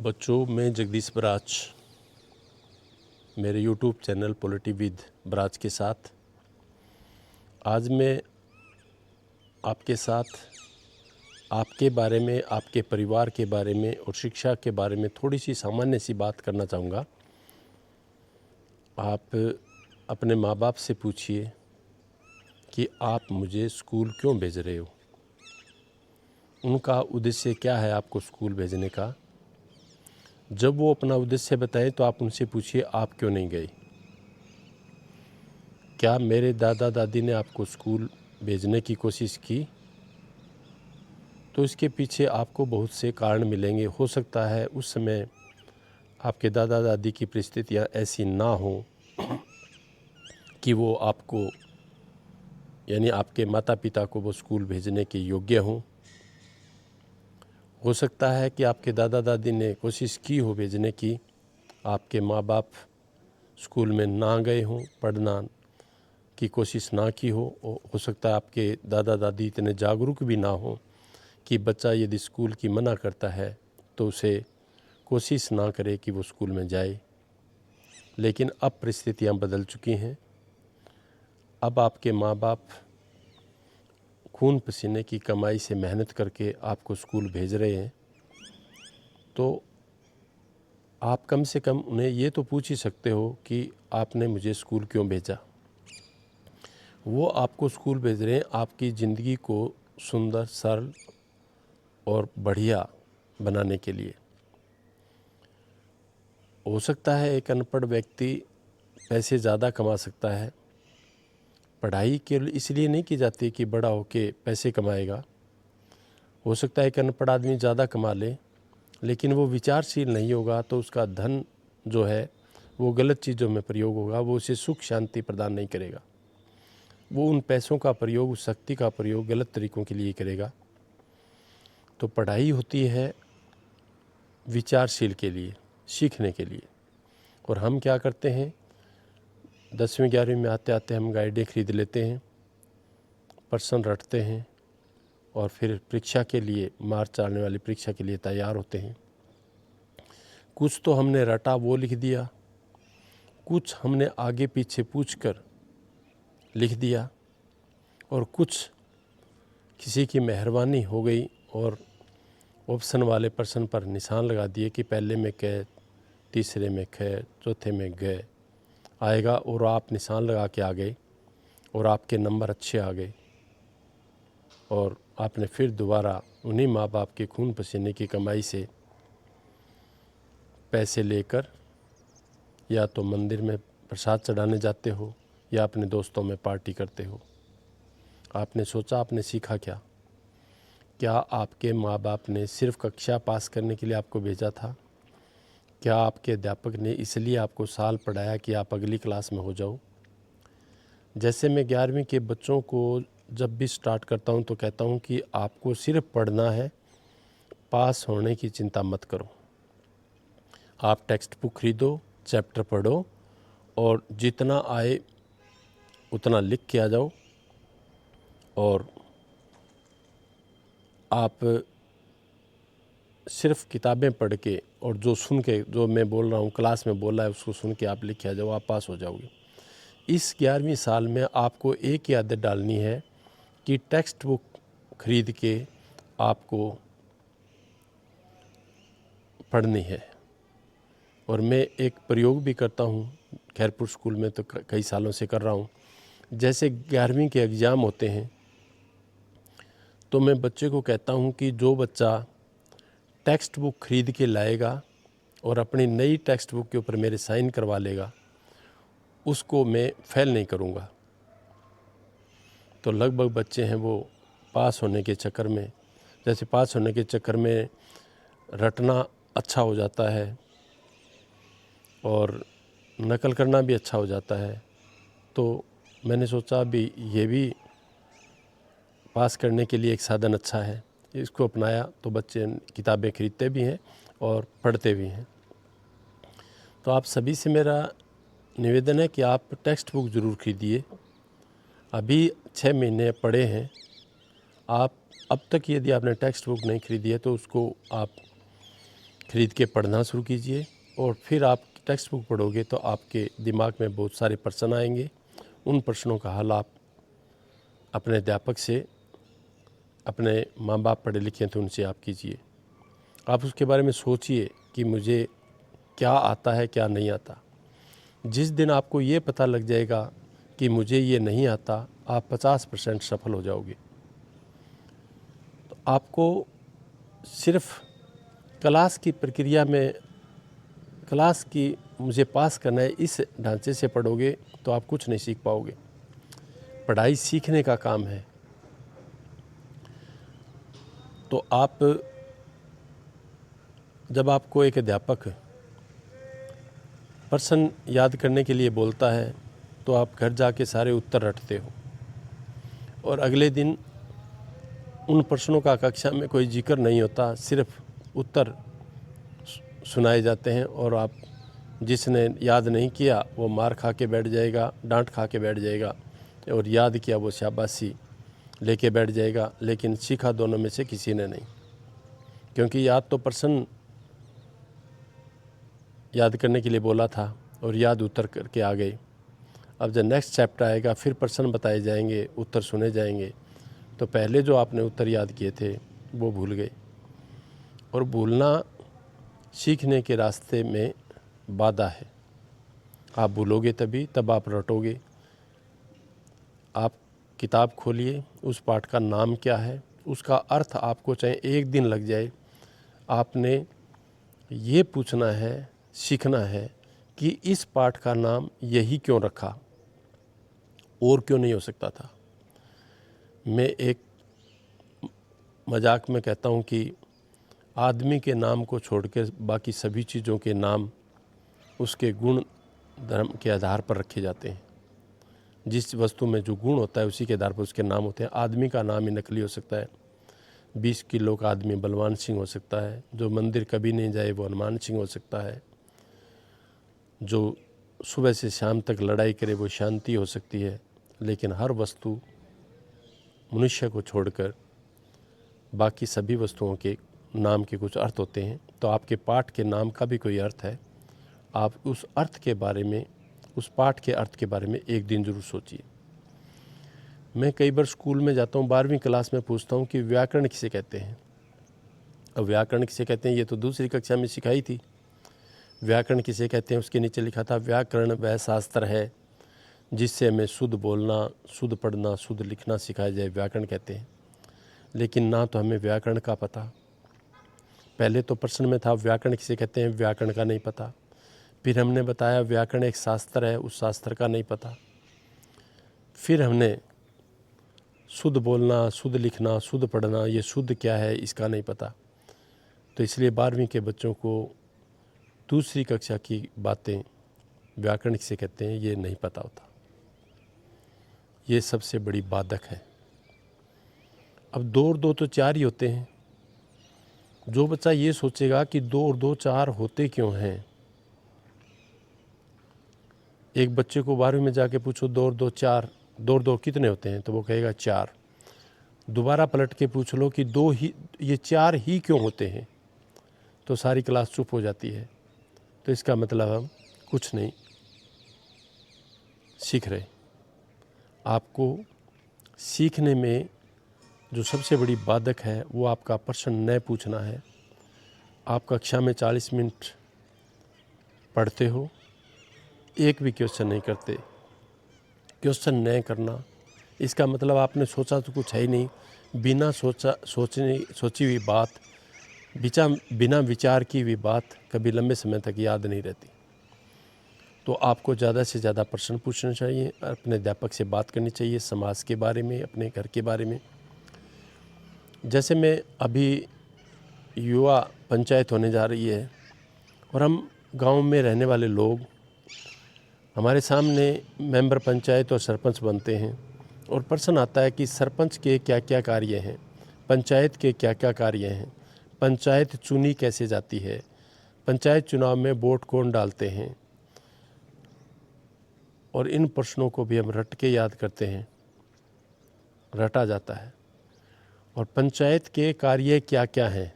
बच्चों, मैं जगदीश बराच मेरे यूट्यूब चैनल पॉलिटी विद बराच के साथ आज मैं आपके साथ आपके बारे में, आपके परिवार के बारे में और शिक्षा के बारे में थोड़ी सी सामान्य सी बात करना चाहूँगा। आप अपने माँ बाप से पूछिए कि आप मुझे स्कूल क्यों भेज रहे हो। उनका उद्देश्य क्या है आपको स्कूल भेजने का। जब वो अपना उद्देश्य बताएं तो आप उनसे पूछिए आप क्यों नहीं गए। क्या मेरे दादा दादी ने आपको स्कूल भेजने की कोशिश की? तो इसके पीछे आपको बहुत से कारण मिलेंगे। हो सकता है उस समय आपके दादा दादी की परिस्थितियाँ ऐसी ना हो कि वो आपको यानी आपके माता पिता को वो स्कूल भेजने के योग्य हों। हो सकता है कि आपके दादा दादी ने कोशिश की हो भेजने की, आपके माँ बाप स्कूल में ना गए हों, पढ़ना की कोशिश ना की हो सकता है आपके दादा दादी इतने जागरूक भी ना हो कि बच्चा यदि स्कूल की मना करता है तो उसे कोशिश ना करे कि वो स्कूल में जाए। लेकिन अब परिस्थितियाँ बदल चुकी हैं। अब आपके माँ बाप खून पसीने की कमाई से मेहनत करके आपको स्कूल भेज रहे हैं, तो आप कम से कम उन्हें ये तो पूछ ही सकते हो कि आपने मुझे स्कूल क्यों भेजा। वो आपको स्कूल भेज रहे हैं आपकी ज़िंदगी को सुंदर, सरल और बढ़िया बनाने के लिए। हो सकता है एक अनपढ़ व्यक्ति पैसे ज़्यादा कमा सकता है। पढ़ाई केवल इसलिए नहीं की जाती कि बड़ा होके पैसे कमाएगा। हो सकता है एक अनपढ़ आदमी ज़्यादा कमा ले, लेकिन वो विचारशील नहीं होगा तो उसका धन जो है वो गलत चीज़ों में प्रयोग होगा। वो उसे सुख शांति प्रदान नहीं करेगा। वो उन पैसों का प्रयोग, उस शक्ति का प्रयोग गलत तरीक़ों के लिए करेगा। तो पढ़ाई होती है विचारशील के लिए, सीखने के लिए। और हम क्या करते हैं, 10वीं 11वीं में आते आते हम गाइडें खरीद लेते हैं, प्रश्न रटते हैं और फिर परीक्षा के लिए, मार्च आने वाली परीक्षा के लिए तैयार होते हैं। कुछ तो हमने रटा वो लिख दिया, कुछ हमने आगे पीछे पूछकर लिख दिया और कुछ किसी की मेहरबानी हो गई और ऑप्शन वाले प्रश्न पर निशान लगा दिए कि पहले में क, तीसरे में ख, चौथे में ग आएगा और आप निशान लगा के आ गए और आपके नंबर अच्छे आ गए। और आपने फिर दोबारा उन्हीं माँ बाप के खून पसीने की कमाई से पैसे लेकर या तो मंदिर में प्रसाद चढ़ाने जाते हो या अपने दोस्तों में पार्टी करते हो। आपने सोचा आपने सीखा क्या? क्या आपके माँ बाप ने सिर्फ कक्षा पास करने के लिए आपको भेजा था? क्या आपके अध्यापक ने इसलिए आपको साल पढ़ाया कि आप अगली क्लास में हो जाओ? जैसे मैं 11वीं के बच्चों को जब भी स्टार्ट करता हूँ तो कहता हूँ कि आपको सिर्फ पढ़ना है, पास होने की चिंता मत करो। आप टेक्स्ट बुक खरीदो, चैप्टर पढ़ो और जितना आए उतना लिख के आ जाओ। और आप सिर्फ किताबें पढ़ के और जो सुन के, जो मैं बोल रहा हूँ क्लास में बोला है उसको सुन के आप लिख के आ जाओ, आप पास हो जाओगे। इस 11वीं साल में आपको एक ही आदत डालनी है कि टेक्स्ट बुक खरीद के आपको पढ़नी है। और मैं एक प्रयोग भी करता हूँ, खैरपुर स्कूल में तो कई सालों से कर रहा हूँ। जैसे 11वीं के एग्ज़ाम होते हैं तो मैं बच्चे को कहता हूँ कि जो बच्चा टेक्स्ट बुक खरीद के लाएगा और अपनी नई टेक्स्ट बुक के ऊपर मेरे साइन करवा लेगा, उसको मैं फ़ेल नहीं करूँगा। तो लगभग बच्चे हैं वो पास होने के चक्कर में, जैसे पास होने के चक्कर में रटना अच्छा हो जाता है और नकल करना भी अच्छा हो जाता है। तो मैंने सोचा अभी ये भी पास करने के लिए एक साधन अच्छा है, इसको अपनाया तो बच्चे किताबें खरीदते भी हैं और पढ़ते भी हैं। तो आप सभी से मेरा निवेदन है कि आप टेक्स्ट बुक ज़रूर खरीदिए। अभी 6 महीने पढ़े हैं आप, अब तक यदि आपने टेक्स्ट बुक नहीं खरीदी है तो उसको आप खरीद के पढ़ना शुरू कीजिए और फिर आप टेक्स्ट बुक पढ़ोगे तो आपके दिमाग में बहुत सारे प्रश्न आएंगे। उन प्रश्नों का हल आप अपने अध्यापक से, अपने माँ बाप पढ़े लिखे हैं तो उनसे आप कीजिए। आप उसके बारे में सोचिए कि मुझे क्या आता है क्या नहीं आता। जिस दिन आपको ये पता लग जाएगा कि मुझे ये नहीं आता, आप 50% सफल हो जाओगे। तो आपको सिर्फ क्लास की प्रक्रिया में, क्लास की मुझे पास करना है, इस ढांचे से पढ़ोगे तो आप कुछ नहीं सीख पाओगे। पढ़ाई सीखने का काम है। तो आप, जब आपको एक अध्यापक प्रश्न याद करने के लिए बोलता है तो आप घर जाके सारे उत्तर रटते हो और अगले दिन उन प्रश्नों का कक्षा में कोई जिक्र नहीं होता, सिर्फ उत्तर सुनाए जाते हैं और आप, जिसने याद नहीं किया वो मार खा के बैठ जाएगा, डांट खा के बैठ जाएगा, और याद किया वो शाबाशी लेके बैठ जाएगा। लेकिन सीखा दोनों में से किसी ने नहीं, क्योंकि याद तो प्रश्न याद करने के लिए बोला था और याद उत्तर करके आ गए। अब जब नेक्स्ट चैप्टर आएगा फिर प्रश्न बताए जाएंगे, उत्तर सुने जाएंगे, तो पहले जो आपने उत्तर याद किए थे वो भूल गए। और भूलना सीखने के रास्ते में बाधा है। आप भूलोगे तभी, तब आप रटोगे। आप किताब खोलिए, उस पाठ का नाम क्या है, उसका अर्थ आपको चाहे एक दिन लग जाए, आपने ये पूछना है, सीखना है कि इस पाठ का नाम यही क्यों रखा, और क्यों नहीं हो सकता था। मैं एक मजाक में कहता हूँ कि आदमी के नाम को छोड़कर बाकी सभी चीज़ों के नाम उसके गुण धर्म के आधार पर रखे जाते हैं। जिस वस्तु में जो गुण होता है उसी के आधार पर उसके नाम होते हैं। आदमी का नाम ही नकली हो सकता है। 20 किलो का आदमी बलवान सिंह हो सकता है, जो मंदिर कभी नहीं जाए वो हनुमान सिंह हो सकता है, जो सुबह से शाम तक लड़ाई करे वो शांति हो सकती है। लेकिन हर वस्तु मनुष्य को छोड़कर बाकी सभी वस्तुओं के नाम के कुछ अर्थ होते हैं। तो आपके पाठ के नाम का भी कोई अर्थ है। आप उस अर्थ के बारे में, उस पाठ के अर्थ के बारे में एक दिन जरूर सोचिए। मैं कई बार स्कूल में जाता हूँ, 12वीं क्लास में पूछता हूँ कि व्याकरण किसे कहते हैं। अब व्याकरण किसे कहते हैं ये तो दूसरी कक्षा में सिखाई थी। व्याकरण किसे कहते हैं उसके नीचे लिखा था, व्याकरण वह शास्त्र है जिससे हमें शुद्ध बोलना, शुद्ध पढ़ना, शुद्ध लिखना सिखाया जाए, व्याकरण कहते हैं। लेकिन ना तो हमें व्याकरण का पता। पहले तो प्रश्न में था व्याकरण किसे कहते हैं, व्याकरण का नहीं पता। फिर हमने बताया व्याकरण एक शास्त्र है, उस शास्त्र का नहीं पता। फिर हमने शुद्ध बोलना, शुद्ध लिखना, शुद्ध पढ़ना, ये शुद्ध क्या है इसका नहीं पता। तो इसलिए 12वीं के बच्चों को दूसरी कक्षा की बातें, व्याकरण किसे कहते हैं ये नहीं पता होता। ये सबसे बड़ी बाधक है। अब 2 और 2 तो 4 ही होते हैं। जो बच्चा ये सोचेगा कि 2 और 2 4 होते क्यों हैं, एक बच्चे को 12वीं में जाके पूछो 2 और 2 4, 2 और 2 कितने होते हैं, तो वो कहेगा 4। दोबारा पलट के पूछ लो कि 2 ही, ये 4 ही क्यों होते हैं, तो सारी क्लास चुप हो जाती है। तो इसका मतलब हम कुछ नहीं सीख रहे। आपको सीखने में जो सबसे बड़ी बाधक है वो आपका प्रश्न न पूछना है। आप कक्षा में 40 मिनट पढ़ते हो, एक भी क्वेश्चन नहीं करते। क्वेश्चन न करना इसका मतलब आपने सोचा तो कुछ है ही नहीं। बिना सोची हुई बात, बिना विचार की हुई बात कभी लंबे समय तक याद नहीं रहती। तो आपको ज़्यादा से ज़्यादा प्रश्न पूछने चाहिए, अपने अध्यापक से बात करनी चाहिए, समाज के बारे में, अपने घर के बारे में। जैसे मैं अभी युवा पंचायत होने जा रही है और हम गांव में रहने वाले लोग, हमारे सामने मेंबर पंचायत और सरपंच बनते हैं और प्रश्न आता है कि सरपंच के क्या क्या कार्य हैं, पंचायत के क्या क्या कार्य हैं, पंचायत चुनी कैसे जाती है, पंचायत चुनाव में वोट कौन डालते हैं। और इन प्रश्नों को भी हम रट के याद करते हैं, रटा जाता है। और पंचायत के कार्य क्या क्या हैं,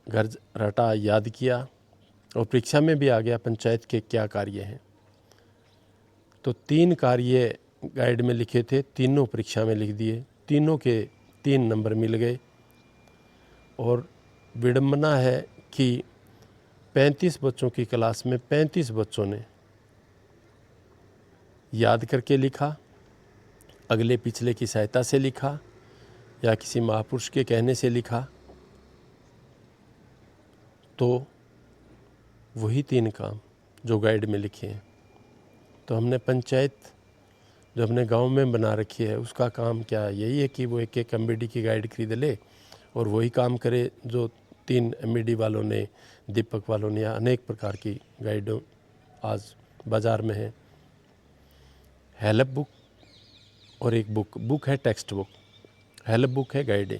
घर रटा, याद किया और परीक्षा में भी आ गया पंचायत के क्या कार्य हैं। तो 3 कार्य गाइड में लिखे थे, तीनों परीक्षा में लिख दिए, तीनों के 3 नंबर मिल गए। और विडंबना है कि 35 बच्चों की क्लास में 35 बच्चों ने याद करके लिखा, अगले पिछले की सहायता से लिखा या किसी महापुरुष के कहने से लिखा। तो वही 3 काम जो गाइड में लिखे हैं। तो हमने पंचायत जो अपने गांव में बना रखी है उसका काम क्या है? यही है कि वो एक MBD की गाइड खरीद ले और वही काम करे जो 3 MBD वालों ने, दीपक वालों ने या अनेक प्रकार की गाइड आज बाज़ार में है। हेल्प बुक और एक बुक है टेक्स्ट बुक, हेल्प बुक है गाइडें।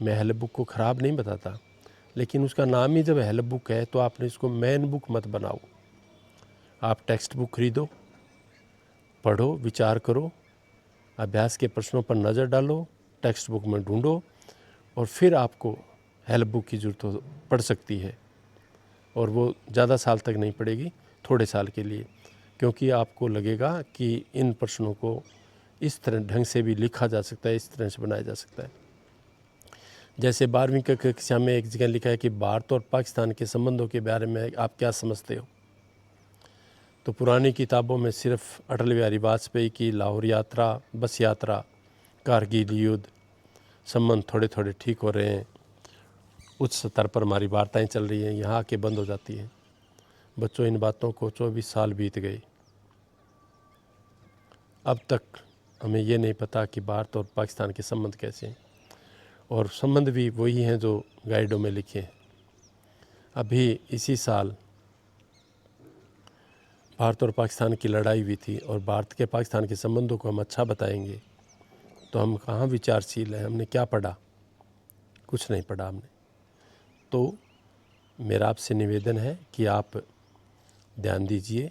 मैं हेल्प बुक को ख़राब नहीं बताता, लेकिन उसका नाम ही जब हेल्प बुक है तो आपने इसको मेन बुक मत बनाओ। आप टेक्स्ट बुक खरीदो, पढ़ो, विचार करो, अभ्यास के प्रश्नों पर नज़र डालो, टेक्स्ट बुक में ढूंढो और फिर आपको हेल्प बुक की ज़रूरत पड़ सकती है। और वो ज़्यादा साल तक नहीं पड़ेगी, थोड़े साल के लिए, क्योंकि आपको लगेगा कि इन प्रश्नों को इस तरह ढंग से भी लिखा जा सकता है, इस तरह से बनाया जा सकता है। जैसे 12वीं कक्षा में एक जगह लिखा है कि भारत और पाकिस्तान के संबंधों के बारे में आप क्या समझते हो। तो पुरानी किताबों में सिर्फ अटल बिहारी वाजपेयी की लाहौर यात्रा, बस यात्रा, कारगिल युद्ध, संबंध थोड़े थोड़े ठीक हो रहे हैं, उच्च स्तर पर हमारी वार्ताएं चल रही हैं, यहाँ के बंद हो जाती हैं। बच्चों, इन बातों को 24 साल बीत गए, अब तक हमें ये नहीं पता कि भारत और पाकिस्तान के संबंध कैसे हैं, और संबंध भी वही हैं जो गाइडों में लिखे हैं। अभी इसी साल भारत और पाकिस्तान की लड़ाई हुई थी और भारत के पाकिस्तान के संबंधों को हम अच्छा बताएंगे तो हम कहाँ विचारशील हैं? हमने क्या पढ़ा? कुछ नहीं पढ़ा हमने। तो मेरा आपसे निवेदन है कि आप ध्यान दीजिए,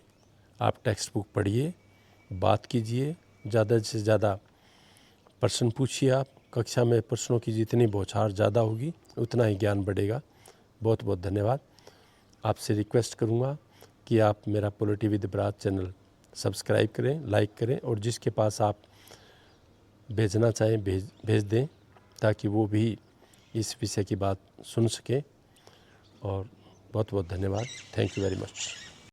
आप टेक्स्ट बुक पढ़िए, बात कीजिए, ज़्यादा से ज़्यादा प्रश्न पूछिए। आप कक्षा में प्रश्नों की जितनी बौछार ज़्यादा होगी उतना ही ज्ञान बढ़ेगा। बहुत बहुत धन्यवाद। आपसे रिक्वेस्ट करूँगा कि आप मेरा polity with bras channel subscribe करें, लाइक करें और जिसके पास आप भेजना चाहें भेज दें, ताकि वो भी इस विषय की बात सुन सकें। और बहुत बहुत धन्यवाद। Thank you very much.